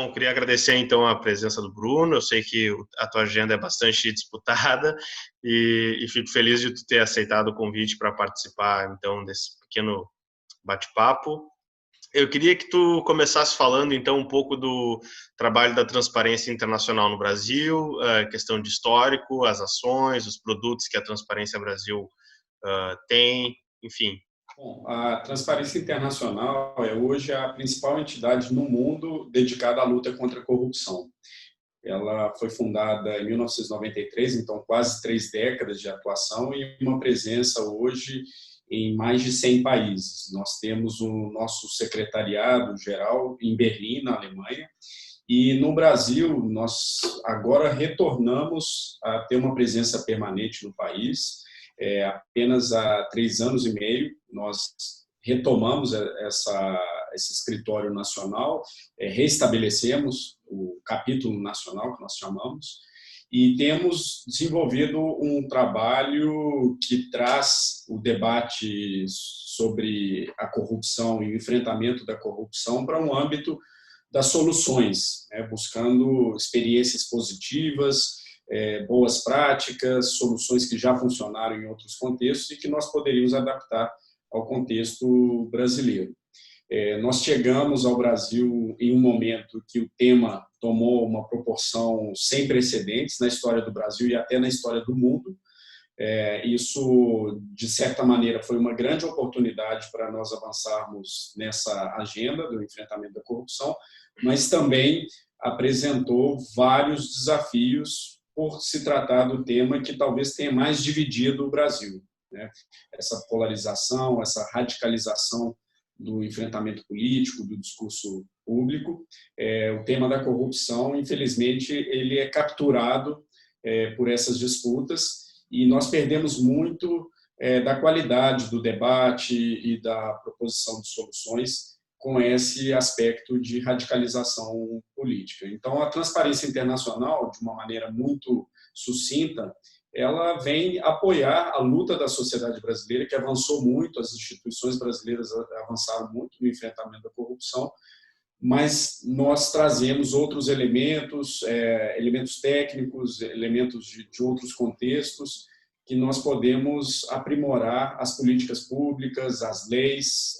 Bom, queria agradecer então a presença do Bruno. Eu sei que a tua agenda é bastante disputada e fico feliz de tu ter aceitado o convite para participar então desse pequeno bate-papo. Eu queria que tu começasse falando então um pouco do trabalho da Transparência Internacional no Brasil, a questão de histórico, as ações, os produtos que a Transparência Brasil tem, enfim. Bom, a Transparência Internacional é hoje a principal entidade no mundo dedicada à luta contra a corrupção. Ela foi fundada em 1993, então quase 3 décadas de atuação e uma presença hoje em mais de 100 países. Nós temos o nosso secretariado geral em Berlim, na Alemanha, e no Brasil nós agora retornamos a ter uma presença permanente no país. Apenas há 3 anos e meio nós retomamos esse escritório nacional, reestabelecemos o capítulo nacional, que nós chamamos, e temos desenvolvido um trabalho que traz o debate sobre a corrupção e o enfrentamento da corrupção para um âmbito das soluções, buscando experiências positivas, boas práticas, soluções que já funcionaram em outros contextos e que nós poderíamos adaptar ao contexto brasileiro. Nós chegamos ao Brasil em um momento que o tema tomou uma proporção sem precedentes na história do Brasil e até na história do mundo. Isso, de certa maneira, foi uma grande oportunidade para nós avançarmos nessa agenda do enfrentamento da corrupção, mas também apresentou vários desafios por se tratar do tema que talvez tenha mais dividido o Brasil, essa polarização, essa radicalização do enfrentamento político, do discurso público. O tema da corrupção, infelizmente, ele é capturado por essas disputas e nós perdemos muito da qualidade do debate e da proposição de soluções com esse aspecto de radicalização política. Então, a Transparência Internacional, de uma maneira muito sucinta, ela vem apoiar a luta da sociedade brasileira, que avançou muito, as instituições brasileiras avançaram muito no enfrentamento da corrupção, mas nós trazemos outros elementos, elementos técnicos, elementos de outros contextos, que nós podemos aprimorar as políticas públicas, as leis,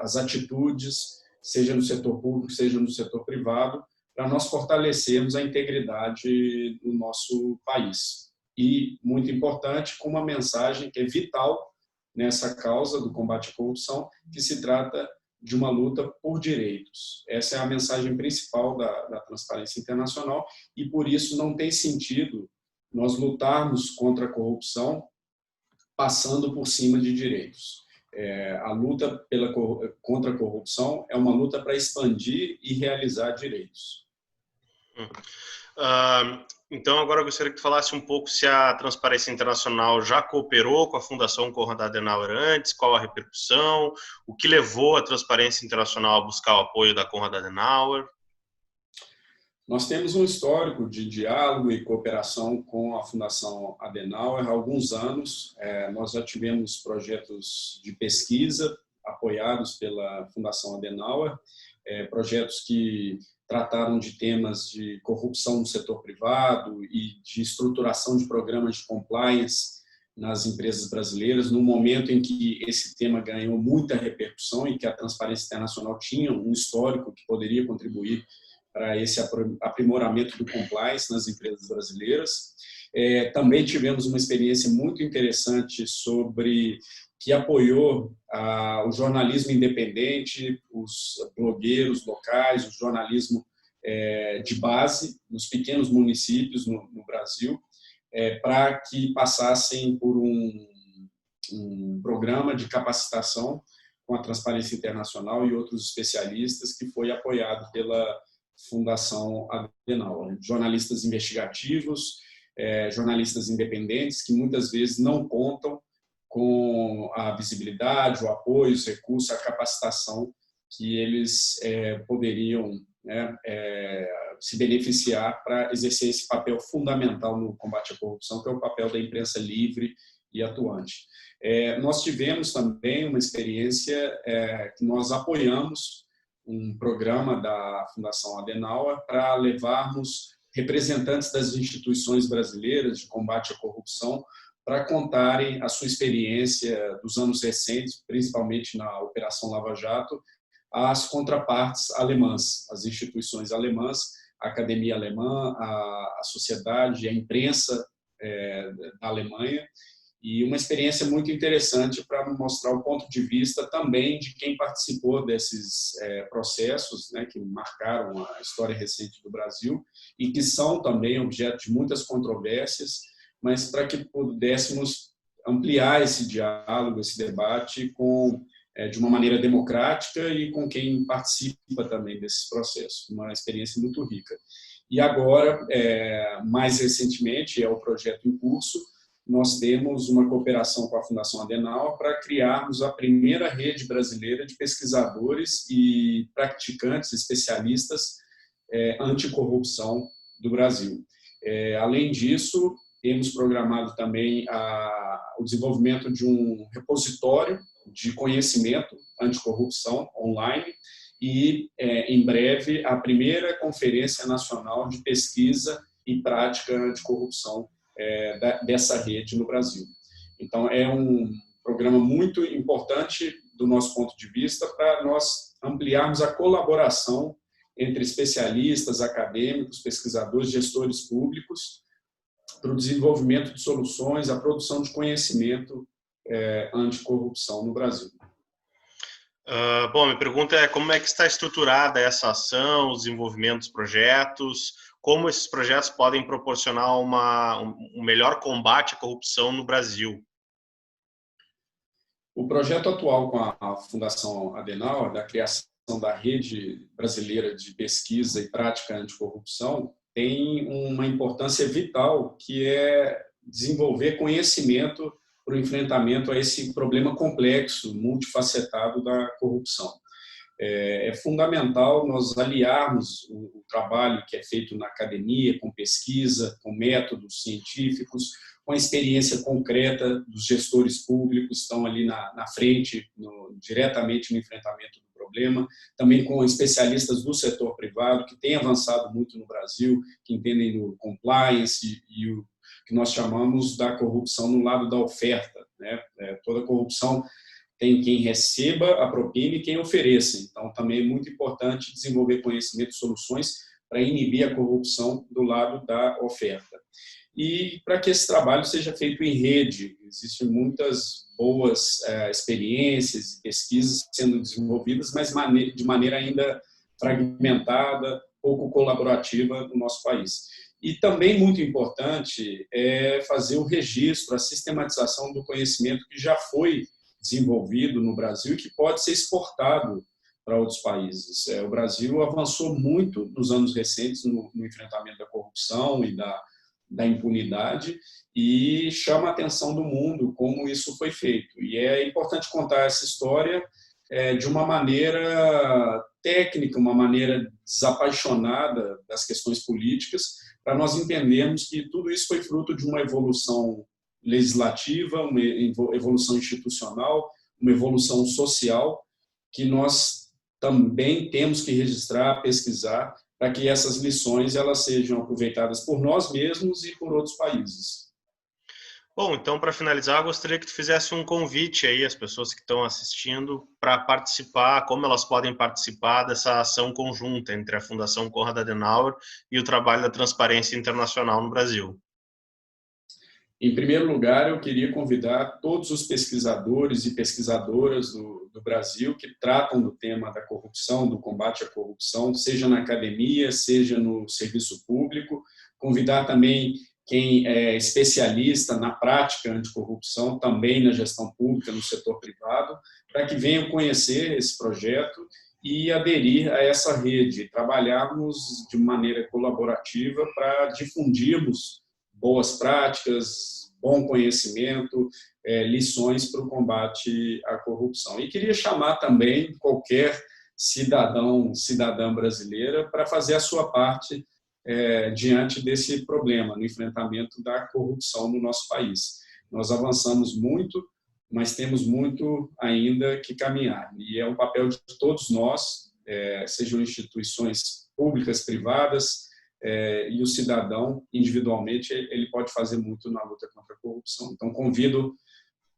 as atitudes, seja no setor público, seja no setor privado, para nós fortalecermos a integridade do nosso país. E, muito importante, com uma mensagem que é vital nessa causa do combate à corrupção, que se trata de uma luta por direitos. Essa é a mensagem principal da Transparência Internacional e, por isso, não tem sentido nós lutarmos contra a corrupção passando por cima de direitos. A luta contra a corrupção é uma luta para expandir e realizar direitos. Então, agora eu gostaria que tu falasse um pouco se a Transparência Internacional já cooperou com a Fundação Konrad Adenauer antes, qual a repercussão, o que levou a Transparência Internacional a buscar o apoio da Konrad Adenauer. Nós temos um histórico de diálogo e cooperação com a Fundação Adenauer há alguns anos. Nós já tivemos projetos de pesquisa apoiados pela Fundação Adenauer, projetos que trataram de temas de corrupção no setor privado e de estruturação de programas de compliance nas empresas brasileiras, no momento em que esse tema ganhou muita repercussão e que a Transparência Internacional tinha um histórico que poderia contribuir para esse aprimoramento do compliance nas empresas brasileiras. Também tivemos uma experiência muito interessante que apoiou o jornalismo independente, os blogueiros locais, o jornalismo de base nos pequenos municípios no Brasil, para que passassem por um programa de capacitação com a Transparência Internacional e outros especialistas, que foi apoiado pela Fundação Adenauer. Jornalistas investigativos, jornalistas independentes, que muitas vezes não contam com a visibilidade, o apoio, os recursos, a capacitação que eles poderiam se beneficiar para exercer esse papel fundamental no combate à corrupção, que é o papel da imprensa livre e atuante. Nós tivemos também uma experiência que nós apoiamos um programa da Fundação Adenauer para levarmos representantes das instituições brasileiras de combate à corrupção para contarem a sua experiência dos anos recentes, principalmente na Operação Lava Jato, às contrapartes alemãs, as instituições alemãs, a Academia Alemã, a sociedade, a imprensa da Alemanha, e uma experiência muito interessante para mostrar o ponto de vista também de quem participou desses processos, né, que marcaram a história recente do Brasil e que são também objeto de muitas controvérsias, mas para que pudéssemos ampliar esse diálogo, esse debate de uma maneira democrática e com quem participa também desses processos. Uma experiência muito rica. E agora, mais recentemente, é o projeto em curso, nós temos uma cooperação com a Fundação Adenauer para criarmos a primeira rede brasileira de pesquisadores e praticantes, especialistas anticorrupção do Brasil. Além disso, temos programado também o desenvolvimento de um repositório de conhecimento anticorrupção online e, em breve, a primeira Conferência Nacional de Pesquisa e Prática Anticorrupção dessa rede no Brasil. Então, é um programa muito importante do nosso ponto de vista para nós ampliarmos a colaboração entre especialistas, acadêmicos, pesquisadores, gestores públicos para o desenvolvimento de soluções, a produção de conhecimento anticorrupção no Brasil. Bom, minha pergunta é como é que está estruturada essa ação, os desenvolvimentos, projetos, como esses projetos podem proporcionar um melhor combate à corrupção no Brasil? O projeto atual com a Fundação Adenauer, da criação da Rede Brasileira de Pesquisa e Prática Anticorrupção, tem uma importância vital, que é desenvolver conhecimento para o enfrentamento a esse problema complexo, multifacetado da corrupção. É fundamental nós aliarmos o trabalho que é feito na academia, com pesquisa, com métodos científicos, com a experiência concreta dos gestores públicos que estão ali na frente, diretamente no enfrentamento do problema, também com especialistas do setor privado, que têm avançado muito no Brasil, que entendem do compliance e o que nós chamamos da corrupção no lado da oferta, né? Toda corrupção tem quem receba a propina e quem ofereça. Então, também é muito importante desenvolver conhecimento e soluções para inibir a corrupção do lado da oferta. E para que esse trabalho seja feito em rede, existem muitas boas experiências e pesquisas sendo desenvolvidas, mas de maneira ainda fragmentada, pouco colaborativa no nosso país. E também muito importante é fazer o registro, a sistematização do conhecimento que já foi desenvolvido no Brasil e que pode ser exportado para outros países. O Brasil avançou muito nos anos recentes no enfrentamento da corrupção e da impunidade e chama a atenção do mundo como isso foi feito. E é importante contar essa história de uma maneira técnica, uma maneira desapaixonada das questões políticas, para nós entendermos que tudo isso foi fruto de uma evolução legislativa, uma evolução institucional, uma evolução social, que nós também temos que registrar, pesquisar, para que essas lições elas sejam aproveitadas por nós mesmos e por outros países. Bom, então, para finalizar, eu gostaria que tu fizesse um convite aí às pessoas que estão assistindo para participar, como elas podem participar dessa ação conjunta entre a Fundação Konrad Adenauer e o trabalho da Transparência Internacional no Brasil. Em primeiro lugar, eu queria convidar todos os pesquisadores e pesquisadoras do Brasil que tratam do tema da corrupção, do combate à corrupção, seja na academia, seja no serviço público, convidar também quem é especialista na prática anticorrupção, também na gestão pública, no setor privado, para que venham conhecer esse projeto e aderir a essa rede, trabalharmos de maneira colaborativa para difundirmos boas práticas, bom conhecimento, lições para o combate à corrupção. E queria chamar também qualquer cidadã brasileira para fazer a sua parte diante desse problema, no enfrentamento da corrupção no nosso país. Nós avançamos muito, mas temos muito ainda que caminhar. E é um papel de todos nós, sejam instituições públicas, privadas, e o cidadão, individualmente, ele pode fazer muito na luta contra a corrupção. Então, convido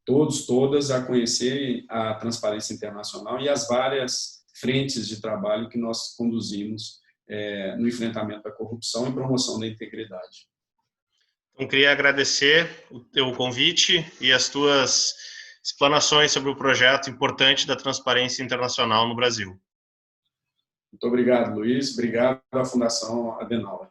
todos, todas a conhecerem a Transparência Internacional e as várias frentes de trabalho que nós conduzimos no enfrentamento da corrupção e promoção da integridade. Então, queria agradecer o teu convite e as tuas explanações sobre o projeto importante da Transparência Internacional no Brasil. Muito obrigado, Luiz. Obrigado à Fundação Adenauer.